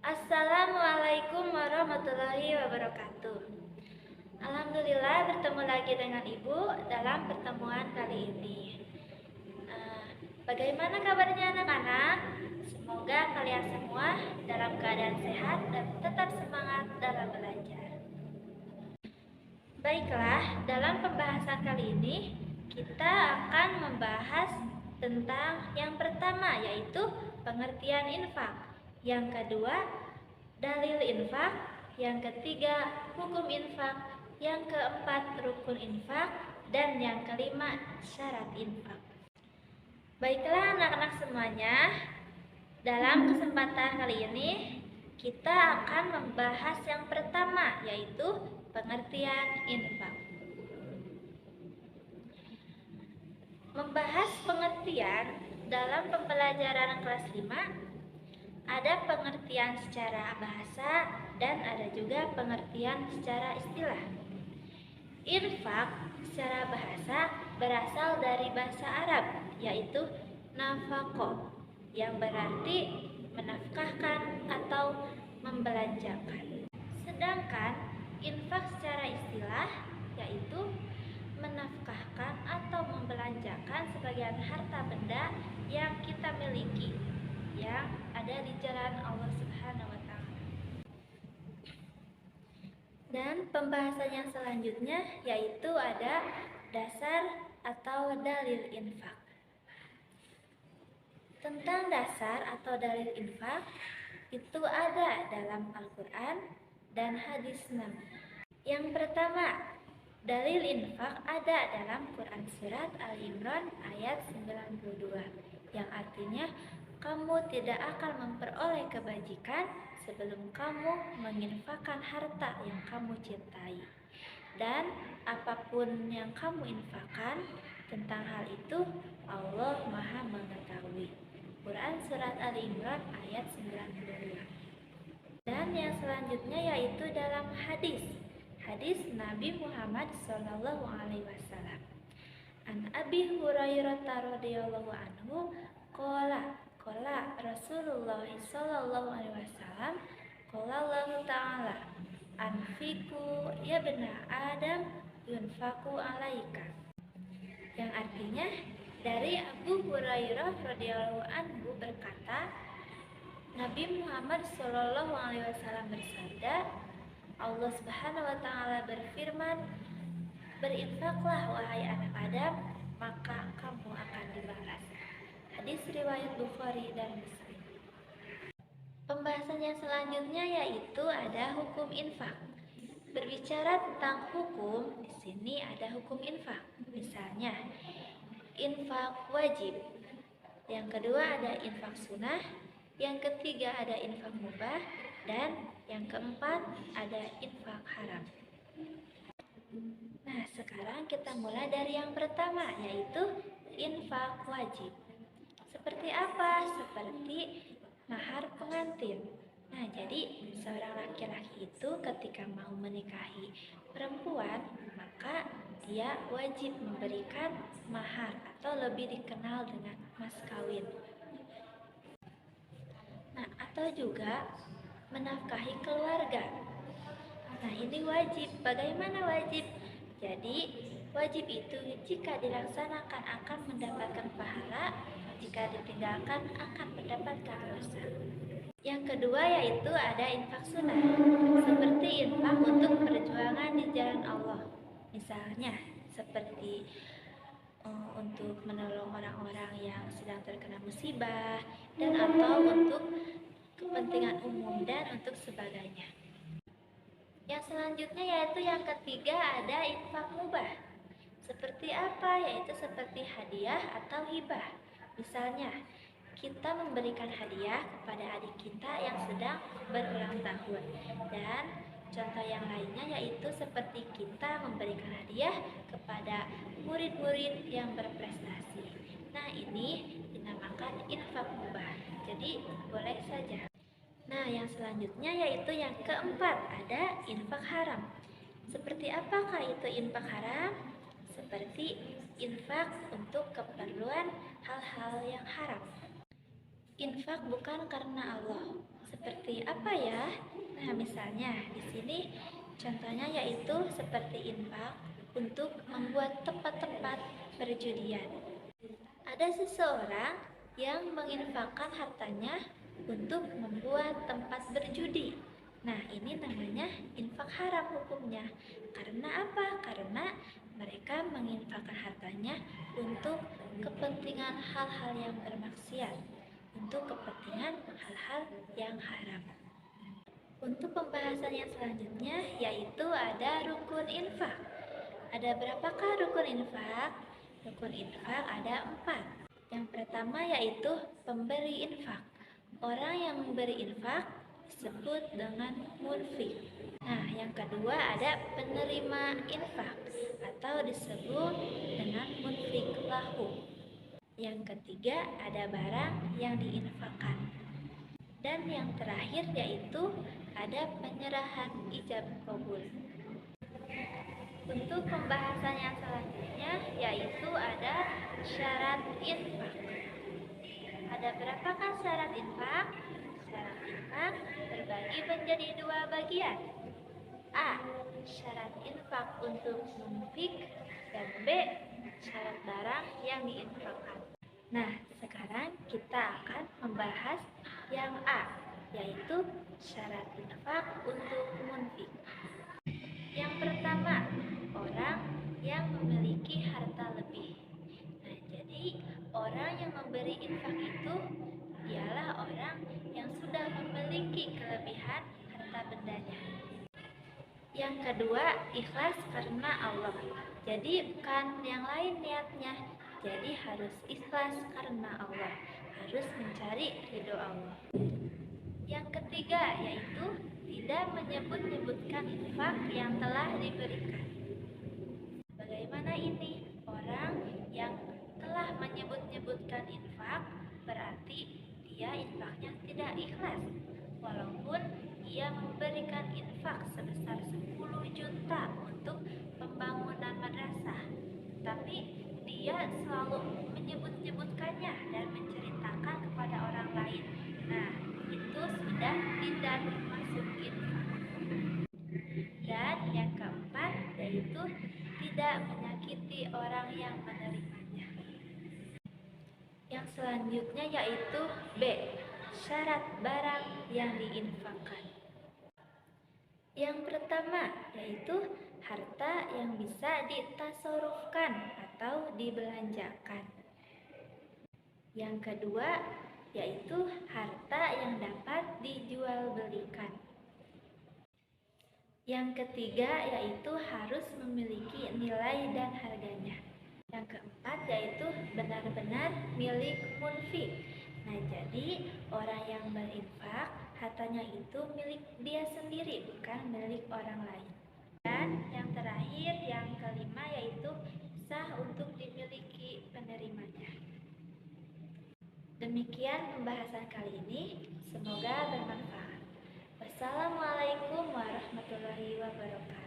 Assalamualaikum warahmatullahi wabarakatuh. Alhamdulillah bertemu lagi dengan Ibu dalam pertemuan kali ini. Bagaimana kabarnya anak-anak? Semoga kalian semua dalam keadaan sehat dan tetap semangat dalam belajar. Baiklah, dalam pembahasan kali ini kita akan membahas tentang yang pertama, yaitu pengertian infak. Yang kedua, dalil infak. Yang ketiga, hukum infak. Yang keempat, rukun infak. Dan yang kelima, syarat infak. Baiklah anak-anak semuanya, dalam kesempatan kali ini kita akan membahas yang pertama, yaitu pengertian infak. Membahas pengertian dalam pembelajaran kelas 5, ada pengertian secara bahasa dan ada juga pengertian secara istilah. Infak secara bahasa berasal dari bahasa Arab, yaitu nafaqah, yang berarti menafkahkan atau membelanjakan. Sedangkan infak secara istilah yaitu menafkahkan atau membelanjakan sebagian harta benda yang kita miliki yang ada di jalan Allah Subhanahu wa Ta'ala. Dan pembahasan yang selanjutnya yaitu ada dasar atau dalil infak. Tentang dasar atau dalil infak itu ada dalam Al-Quran dan hadis Nabi. Yang pertama, dalil infak ada dalam Quran Surat Al-Imran ayat 92, yang artinya kamu tidak akan memperoleh kebajikan sebelum kamu menginfakkan harta yang kamu cintai. Dan apapun yang kamu infakkan, tentang hal itu Allah Maha mengetahui. Quran Surat Al-Imran ayat 92. Dan yang selanjutnya yaitu dalam hadis Nabi Muhammad SAW. An Abi Hurairah radhiyallahu anhu qala Rasulullah sallallahu alaihi wasallam qala Allah Ta'ala anfiku ya bena Adam yunfaku alaika, yang artinya dari Abu Hurairah radhiyallahu anhu berkata, Nabi Muhammad sallallahu alaihi wasallam bersabda, Allah Subhanahu wa Ta'ala berfirman, berinfaklah wahai anak Adam, maka kamu akan dibalas. Hadis riwayat Bukhari dan Muslim. Pembahasan yang selanjutnya yaitu ada hukum infak. Berbicara tentang hukum, di sini ada hukum infak. Misalnya, infak wajib. Yang kedua ada infak sunnah. Yang ketiga ada infak mubah. Dan yang keempat ada infak haram. Nah, sekarang kita mulai dari yang pertama, yaitu infak wajib. Seperti apa? Seperti mahar pengantin. Nah, jadi seorang laki-laki itu ketika mau menikahi perempuan, maka dia wajib memberikan mahar atau lebih dikenal dengan mas kawin. Nah, atau juga menafkahi keluarga. Nah, ini wajib. Bagaimana wajib? Jadi, wajib itu jika dilaksanakan akan mendapatkan pahala, jika ditinggalkan akan mendapatkan dosa. Yang kedua yaitu ada infak sunnah, seperti infak untuk perjuangan di jalan Allah. Misalnya, seperti untuk menolong orang-orang yang sedang terkena musibah, dan atau untuk kepentingan umum dan untuk sebagainya. Yang selanjutnya yaitu yang ketiga ada infak mubah. Seperti apa? Yaitu seperti hadiah atau hibah. Misalnya, kita memberikan hadiah kepada adik kita yang sedang berulang tahun. Dan contoh yang lainnya yaitu seperti kita memberikan hadiah kepada murid-murid yang berprestasi. Nah, ini dinamakan infak mubah. Jadi, boleh saja. Nah, yang selanjutnya yaitu yang keempat ada infak haram. Seperti apakah itu infak haram? Seperti infak untuk keperluan hal-hal yang haram. Infak bukan karena Allah, seperti seperti apa ya? Nah, misalnya di sini contohnya yaitu seperti infak untuk membuat tempat-tempat perjudian. Ada seseorang yang menginfakkan hartanya untuk membuat tempat berjudi. Nah, ini namanya infak haram hukumnya. Karena apa? Karena mereka menginfakkan hartanya untuk kepentingan hal-hal yang bermaksiat, untuk kepentingan hal-hal yang haram. Untuk pembahasan yang selanjutnya yaitu ada rukun infak. Ada berapakah rukun infak? Rukun infak ada 4. Yang pertama yaitu pemberi infak. Orang yang memberi infak disebut dengan munfik. Nah, yang kedua ada penerima infak atau disebut dengan munfik lahu. Yang ketiga ada barang yang diinfakkan. Dan yang terakhir yaitu ada penyerahan ijab kabul. Untuk pembahasan yang selanjutnya yaitu ada syarat infak. Ada berapakah syarat infak? Syarat infak terbagi menjadi 2 bagian. A. Syarat infak untuk munfik dan B. Syarat barang yang diinfakkan. Nah, sekarang kita akan membahas yang A, yaitu syarat infak untuk munfik. Yang pertama, orang yang memiliki harta lebih. Nah, jadi orang yang memberi infak itu ialah orang yang sudah memiliki kelebihan harta bendanya. Yang kedua, ikhlas karena Allah. Jadi bukan yang lain niatnya. Jadi harus ikhlas karena Allah. Harus mencari ridho Allah. Yang ketiga yaitu tidak menyebut-nyebutkan infak yang telah diberikan. Bagaimana ini? Orang yang telah menyebut-nyebutkan infak berarti dia infaknya tidak ikhlas. Walaupun ia memberikan infak sebesar 10 juta untuk pembangunan madrasah, tapi dia selalu menyebut-nyebutkannya dan menceritakan kepada orang lain. Nah, itu sudah tidak termasuk infak. Dan yang keempat yaitu tidak menyakiti orang yang menerimanya. Yang selanjutnya yaitu B. Syarat barang yang diinfakkan. Yang pertama yaitu harta yang bisa ditasarufkan atau dibelanjakan. Yang kedua yaitu harta yang dapat dijual belikan. Yang ketiga yaitu harus memiliki nilai dan harganya. Yang keempat yaitu benar-benar milik munfik. Nah, jadi orang yang berinfak hartanya itu milik dia sendiri, bukan milik orang lain. Dan yang terakhir, yang kelima yaitu sah untuk dimiliki penerimanya. Demikian pembahasan kali ini, semoga bermanfaat. Wassalamualaikum warahmatullahi wabarakatuh.